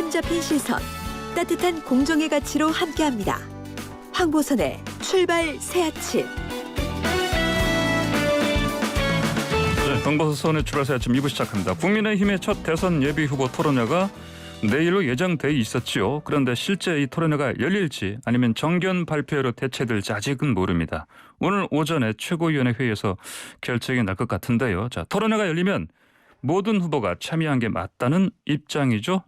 처음 잡힌 시선, 따뜻한 공정의 가치로 함께합니다. 황보선의 출발 새 아침. 네, 황보선의 출발 새 아침 2부 시작합니다. 국민의힘의 첫 대선 예비 후보 토론회가 내일로 예정돼 있었지요. 그런데 실제 이 토론회가 열릴지 아니면 정견 발표로 대체될지 아직은 모릅니다. 오늘 오전에 최고위원회 회의에서 결정이 날 것 같은데요. 자, 토론회가 열리면 모든 후보가 참여한 게 맞다는 입장이죠.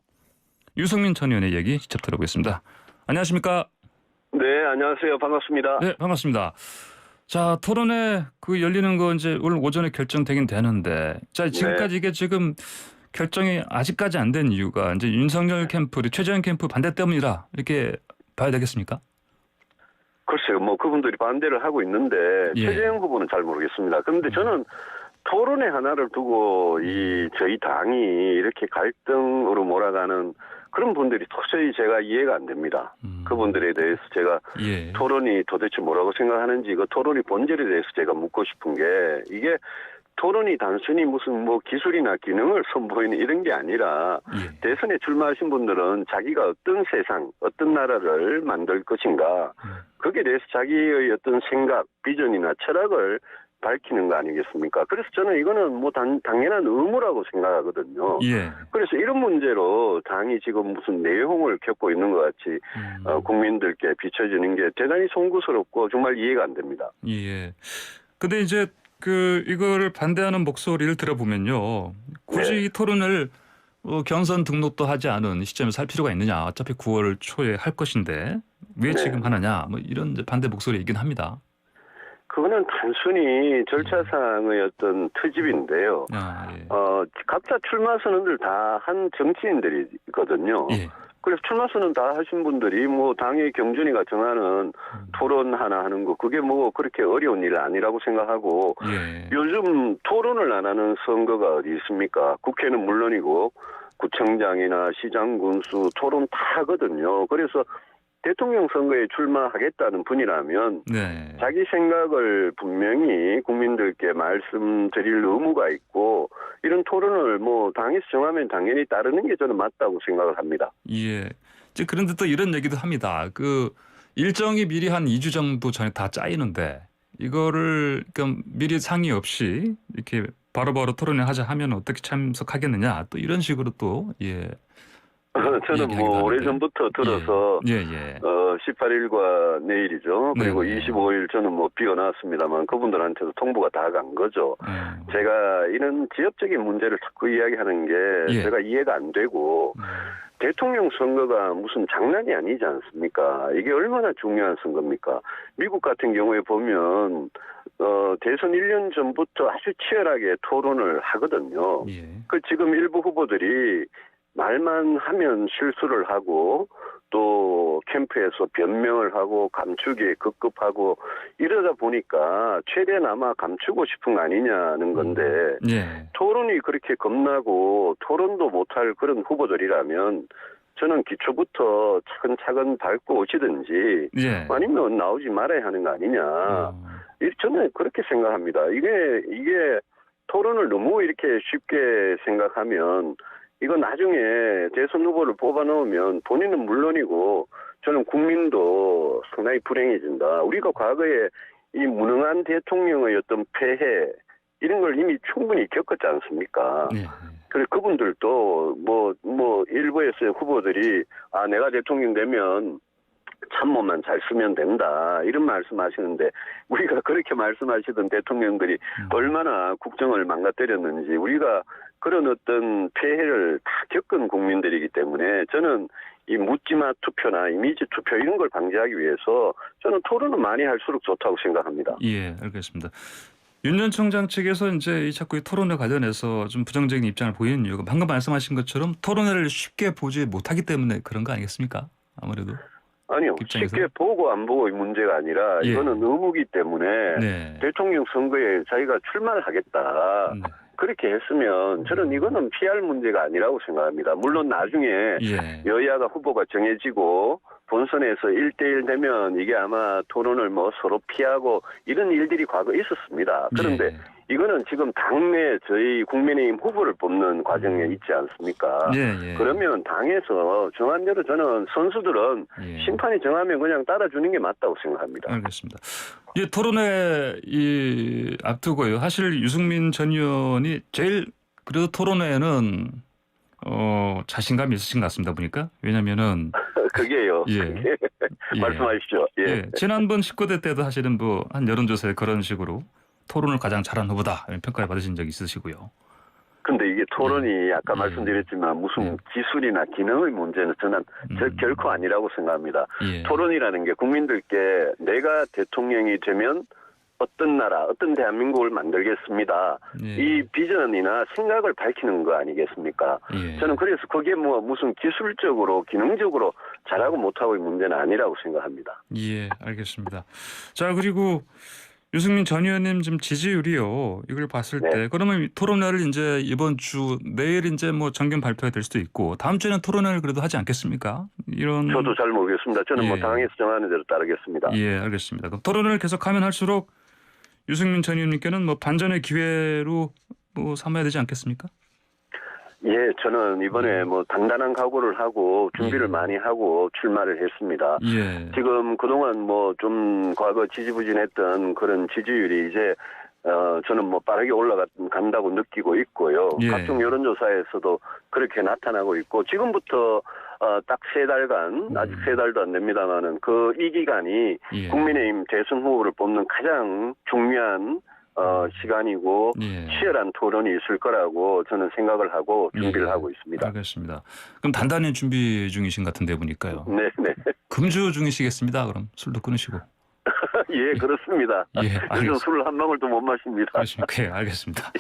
유승민 전 의원의 얘기 직접 들어보겠습니다. 안녕하십니까? 네, 안녕하세요. 반갑습니다. 네, 반갑습니다. 자, 토론회 열리는 거 이제 오늘 오전에 결정되긴 되는데, 자, 지금까지 이게 지금 결정이 아직까지 안 된 이유가 이제 윤석열 캠프, 최재형 캠프 반대 때문이라 이렇게 봐야 되겠습니까? 글쎄요, 그분들이 반대를 하고 있는데 최재형 후보는 잘 모르겠습니다. 그런데 저는 토론회 하나를 두고 저희 당이 이렇게 갈등으로 몰아가는 그런 분들이 도저히 제가 이해가 안 됩니다. 그분들에 대해서 제가 토론이 도대체 뭐라고 생각하는지 그 토론의 본질에 대해서 제가 묻고 싶은 게 이게 토론이 단순히 무슨 기술이나 기능을 선보이는 이런 게 아니라 대선에 출마하신 분들은 자기가 어떤 세상, 어떤 나라를 만들 것인가 거기에 대해서 자기의 어떤 생각, 비전이나 철학을 밝히는 거 아니겠습니까? 그래서 저는 이거는 당연한 의무라고 생각하거든요. 그래서 이런 문제로 당이 지금 무슨 내용을 겪고 있는 것 같이 국민들께 비춰지는 게 대단히 송구스럽고 정말 이해가 안 됩니다. 근데 이제 이거를 반대하는 목소리를 들어보면요. 굳이 이 토론을 경선 등록도 하지 않은 시점에서 할 필요가 있느냐. 어차피 9월 초에 할 것인데 왜 지금 하느냐. 이런 반대 목소리이긴 합니다. 그거는 단순히 절차상의 어떤 트집인데요. 각자 출마 선언들 다 한 정치인들이거든요. 그래서 출마 선언 다 하신 분들이 당의 경준이가 정하는 토론 하나 하는 거 그게 그렇게 어려운 일 아니라고 생각하고 요즘 토론을 안 하는 선거가 어디 있습니까? 국회는 물론이고 구청장이나 시장 군수 토론 다 하거든요. 그래서 대통령 선거에 출마하겠다는 분이라면 자기 생각을 분명히 국민들께 말씀드릴 의무가 있고 이런 토론을 당에서 정하면 당연히 따르는 게 저는 맞다고 생각을 합니다. 그런데 또 이런 얘기도 합니다. 일정이 미리 한 2주 정도 전에 다 짜이는데 이거를 미리 상의 없이 이렇게 바로바로 토론을 하자 하면 어떻게 참석하겠느냐 또 이런 식으로 또 저는 오래전부터 들어서 18일과 내일이죠. 그리고 25일 저는 비워놨습니다만 그분들한테도 통보가 다 간 거죠. 제가 이런 지역적인 문제를 자꾸 이야기하는 게 제가 이해가 안 되고 대통령 선거가 무슨 장난이 아니지 않습니까? 이게 얼마나 중요한 선거입니까? 미국 같은 경우에 보면 대선 1년 전부터 아주 치열하게 토론을 하거든요. 지금 일부 후보들이 말만 하면 실수를 하고 또 캠프에서 변명을 하고 감추기에 급급하고 이러다 보니까 최대나마 감추고 싶은 거 아니냐는 건데 토론이 그렇게 겁나고 토론도 못할 그런 후보들이라면 저는 기초부터 차근차근 밟고 오시든지 아니면 나오지 말아야 하는 거 아니냐. 저는 그렇게 생각합니다. 이게 토론을 너무 이렇게 쉽게 생각하면 이거 나중에 대선 후보를 뽑아놓으면 본인은 물론이고 저는 국민도 상당히 불행해진다. 우리가 과거에 이 무능한 대통령의 어떤 폐해 이런 걸 이미 충분히 겪었지 않습니까? 그래서 그분들도 일부에서의 후보들이 내가 대통령 되면 참모만 잘 쓰면 된다 이런 말씀하시는데 우리가 그렇게 말씀하시던 대통령들이 얼마나 국정을 망가뜨렸는지 우리가 그런 어떤 폐해를 다 겪은 국민들이기 때문에 저는 이 묻지마 투표나 이미지 투표 이런 걸 방지하기 위해서 저는 토론은 많이 할수록 좋다고 생각합니다. 알겠습니다. 윤 전 총장 측에서 이제 자꾸 이 토론에 관련해서 좀 부정적인 입장을 보이는 이유가 방금 말씀하신 것처럼 토론회를 쉽게 보지 못하기 때문에 그런 거 아니겠습니까? 아무래도. 아니요. 쉽게 보고 안 보고의 문제가 아니라 이거는 의무기 때문에 대통령 선거에 자기가 출마를 하겠다. 그렇게 했으면 저는 이거는 피할 문제가 아니라고 생각합니다. 물론 나중에 여야가 후보가 정해지고 본선에서 1대1 되면 이게 아마 토론을 뭐 서로 피하고 이런 일들이 과거에 있었습니다. 그런데 예. 이거는 지금 당내 저희 국민의힘 후보를 뽑는 과정에 있지 않습니까? 예. 그러면 당에서 정한 대로 저는 선수들은 예. 심판이 정하면 그냥 따라주는 게 맞다고 생각합니다. 알겠습니다. 이 토론회 앞두고요. 사실 유승민 전 의원이 제일 그래도 토론회에는 자신감이 있으신 것 같습니다. 보니까. 왜냐면은 그게요. 예. 말씀하십시오. 예. 지난번 19대 때도 사실은 뭐 한 여론조사에 그런 식으로 토론을 가장 잘한 후보다 이런 평가를 받으신 적이 있으시고요. 근데 이게 토론이 아까 말씀드렸지만 무슨 기술이나 기능의 문제는 저는 결코 아니라고 생각합니다. 토론이라는 게 국민들께 내가 대통령이 되면 어떤 나라, 어떤 대한민국을 만들겠습니다. 이 비전이나 생각을 밝히는 거 아니겠습니까? 저는 그래서 그게 뭐 무슨 기술적으로, 기능적으로 잘하고 못하고의 문제는 아니라고 생각합니다. 예, 알겠습니다. 자, 그리고 유승민 전 의원님 지금 지지율이요. 이걸 봤을 때 그러면 토론회를 이제 이번 주 내일 이제 뭐 정견 발표가 될 수도 있고 다음 주에는 토론회를 그래도 하지 않겠습니까? 이런 저도 잘 모르겠습니다. 저는 뭐 당에서 정하는 대로 따르겠습니다. 예, 알겠습니다. 그럼 토론회를 계속하면 할수록 유승민 전 의원님께는 뭐 반전의 기회로 뭐 삼아야 되지 않겠습니까? 예, 저는 이번에 뭐 단단한 각오를 하고 준비를 많이 하고 출마를 했습니다. 지금 그동안 뭐 좀 과거 지지부진했던 그런 지지율이 이제 저는 뭐 빠르게 올라간다고 느끼고 있고요. 각종 여론조사에서도 그렇게 나타나고 있고 지금부터 딱 3달간 아직 3달도 안 됩니다만은 이 기간이 국민의힘 대선 후보를 뽑는 가장 중요한 시간이고 치열한 토론이 있을 거라고 저는 생각을 하고 준비를 하고 있습니다. 알겠습니다. 그럼 단단히 준비 중이신 것 같은데 보니까요. 네네. 금주 중이시겠습니다. 그럼 술도 끊으시고. 예, 그렇습니다. 요즘 술을 한 방울도 못 마십니다. 그렇습니까? 예, 알겠습니다.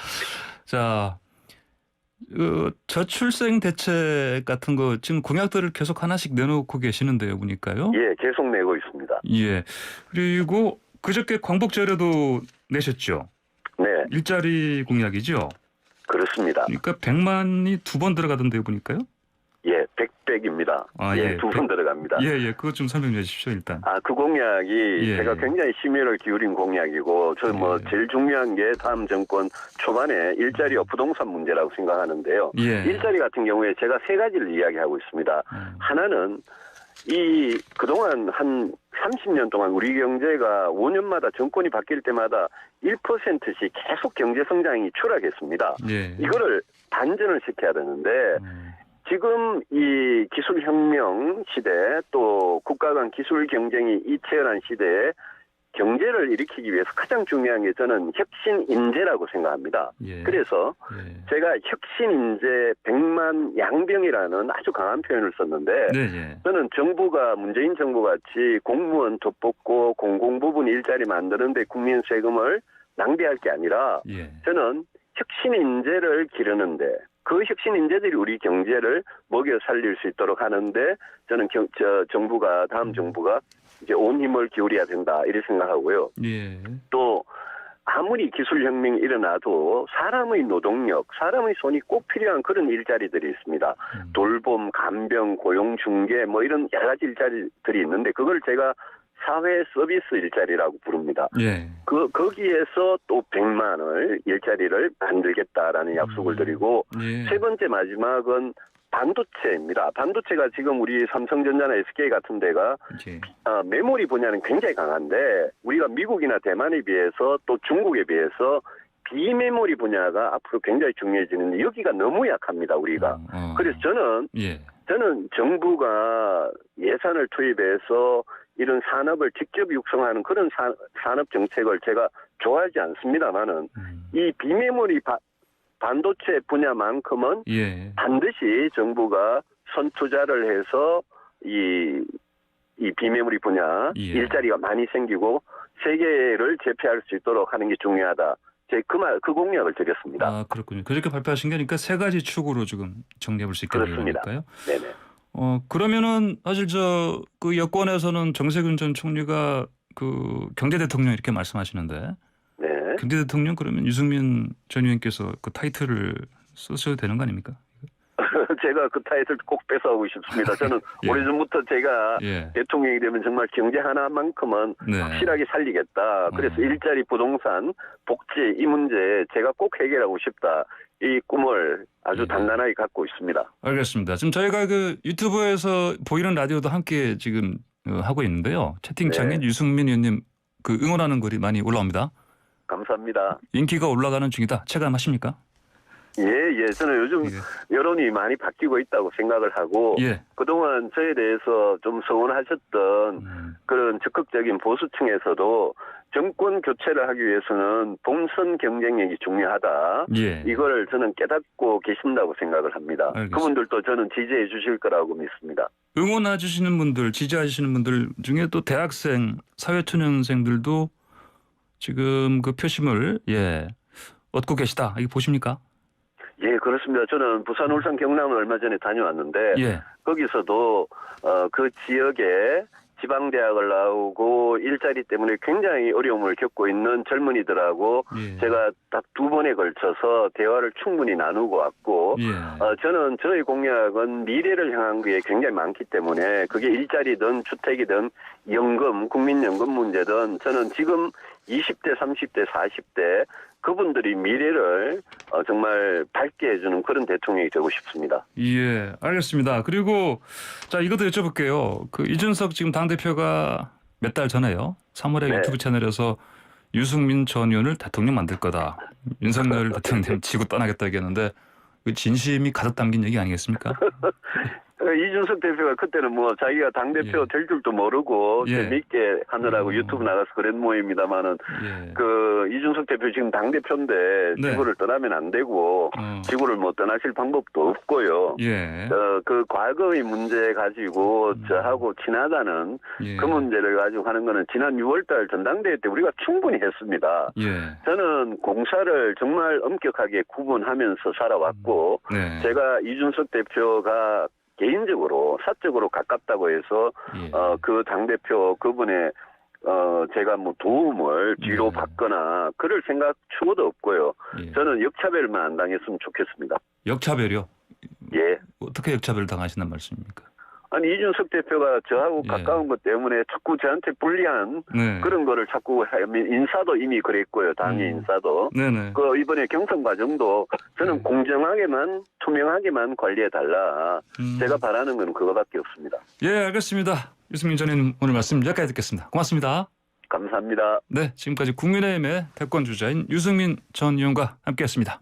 자, 저출생 대책 같은 거 지금 공약들을 계속 하나씩 내놓고 계시는데요, 보니까요. 예, 계속 내고 있습니다. 예. 그리고 그저께 광복절에도 내셨죠? 네. 일자리 공약이죠? 그렇습니다. 그러니까 100만이 2번 들어가던데요, 보니까요? 예, 100입니다. 예, 2번 들어갑니다. 예, 그것 좀 설명해 주십시오, 일단. 그 공약이 제가 굉장히 심혈을 기울인 공약이고, 제일 중요한 게 다음 정권 초반에 일자리와 부동산 문제라고 생각하는데요. 일자리 같은 경우에 제가 3가지를 이야기하고 있습니다. 하나는 그동안 한 30년 동안 우리 경제가 5년마다 정권이 바뀔 때마다 1%씩 계속 경제 성장이 추락했습니다. 이거를 반전을 시켜야 되는데, 지금 이 기술혁명 시대 또 국가 간 기술 경쟁이 치열한 시대에 경제를 일으키기 위해서 가장 중요한 게 저는 혁신 인재라고 생각합니다. 그래서 제가 혁신 인재 100만 양병이라는 아주 강한 표현을 썼는데 저는 문재인 정부 같이 공무원 더 뽑고 공공부문 일자리 만드는데 국민 세금을 낭비할 게 아니라 저는 혁신 인재를 기르는데 그 혁신 인재들이 우리 경제를 먹여 살릴 수 있도록 하는데 저는 다음 정부가 이제 온 힘을 기울여야 된다 이렇게 생각하고요. 또 아무리 기술혁명이 일어나도 사람의 노동력, 사람의 손이 꼭 필요한 그런 일자리들이 있습니다. 돌봄, 간병, 고용중개 뭐 이런 여러 가지 일자리들이 있는데 그걸 제가 사회 서비스 일자리라고 부릅니다. 거기에서 또 100만을 일자리를 만들겠다라는 약속을 드리고 세 번째 마지막은 반도체입니다. 반도체가 지금 우리 삼성전자나 SK 같은 데가 메모리 분야는 굉장히 강한데 우리가 미국이나 대만에 비해서 또 중국에 비해서 비메모리 분야가 앞으로 굉장히 중요해지는데 여기가 너무 약합니다. 우리가. 그래서 저는 정부가 예산을 투입해서 이런 산업을 직접 육성하는 그런 산업 정책을 제가 좋아하지 않습니다만은 이 비메모리 반도체 분야만큼은 반드시 정부가 선투자를 해서 이 비메모리 분야 일자리가 많이 생기고 세계를 제패할 수 있도록 하는 게 중요하다. 그 공약을 드렸습니다. 그렇군요. 그렇게 발표하신 게 그러니까 3가지 축으로 지금 정리해볼 수 있겠네요. 네네. 그러면은 사실 그 여권에서는 정세균 전 총리가 그 경제 대통령 이렇게 말씀하시는데 경제 대통령 그러면 유승민 전 의원께서 그 타이틀을 쓰셔도 되는 거 아닙니까? 제가 그 타이틀 꼭 뺏어오고 싶습니다. 저는 예. 오래전부터 제가 예. 대통령이 되면 정말 경제 하나만큼은 네. 확실하게 살리겠다. 그래서 일자리, 부동산, 복지 이 문제 제가 꼭 해결하고 싶다. 이 꿈을 아주 예. 단단하게 갖고 있습니다. 알겠습니다. 지금 저희가 그 유튜브에서 보이는 라디오도 함께 지금 하고 있는데요. 채팅창에 네. 유승민 의원님 그 응원하는 글이 많이 올라옵니다. 감사합니다. 인기가 올라가는 중이다. 체감하십니까? 예. 저는 요즘 예. 여론이 많이 바뀌고 있다고 생각을 하고 예. 그동안 저에 대해서 좀 서운하셨던 그런 적극적인 보수층에서도 정권 교체를 하기 위해서는 본선 경쟁력이 중요하다. 예. 이걸 저는 깨닫고 계신다고 생각을 합니다. 알겠습니다. 그분들도 저는 지지해 주실 거라고 믿습니다. 응원해 주시는 분들, 지지해 주시는 분들 중에 또 대학생, 사회초년생들도 지금 그 표심을 얻고 계시다. 이거 보십니까? 예, 그렇습니다. 저는 부산, 울산, 경남을 얼마 전에 다녀왔는데 예. 거기서도 그 지역에 지방대학을 나오고 일자리 때문에 굉장히 어려움을 겪고 있는 젊은이들하고 예. 제가 딱 2번에 걸쳐서 대화를 충분히 나누고 왔고 예. 저는 저희 공약은 미래를 향한 게 굉장히 많기 때문에 그게 일자리든 주택이든 연금, 국민연금 문제든 저는 지금 20대, 30대, 40대 그분들이 미래를 정말 밝게 해주는 그런 대통령이 되고 싶습니다. 예, 알겠습니다. 그리고 자 이것도 여쭤볼게요. 그 이준석 지금 당대표가 몇 달 전에요. 3월에 네. 유튜브 채널에서 유승민 전 의원을 대통령 만들 거다. 윤석열 대통령 지고 떠나겠다 얘기했는데 그 진심이 가득 담긴 얘기 아니겠습니까? 이준석 대표가 그때는 뭐 자기가 당대표 될 줄도 모르고 재미있게 하느라고 유튜브 나가서 그런 모임입니다만은 그 이준석 대표 지금 당대표인데 지구를 떠나면 안 되고 지구를 뭐 떠나실 방법도 없고요. 그 과거의 문제 가지고 저하고 친하다는 그 문제를 가지고 하는 거는 지난 6월달 전당대회 때 우리가 충분히 했습니다. 저는 공사를 정말 엄격하게 구분하면서 살아왔고 제가 이준석 대표가 개인적으로 사적으로 가깝다고 해서 그 당대표 그분의 제가 뭐 도움을 뒤로 받거나 그럴 생각 추구도 없고요. 저는 역차별만 안 당했으면 좋겠습니다. 역차별이요? 예. 어떻게 역차별 당하신단 말씀입니까? 아니 이준석 대표가 저하고 가까운 것 때문에 자꾸 저한테 불리한 그런 거를 자꾸 하면 인사도 이미 그랬고요. 당의 인사도. 그 이번에 경선 과정도 저는 공정하게만 투명하게만 관리해 달라. 제가 바라는 건 그거밖에 없습니다. 예, 알겠습니다. 유승민 전 의원 오늘 말씀 여기까지 듣겠습니다. 고맙습니다. 감사합니다. 네, 지금까지 국민의힘의 대권 주자인 유승민 전 의원과 함께했습니다.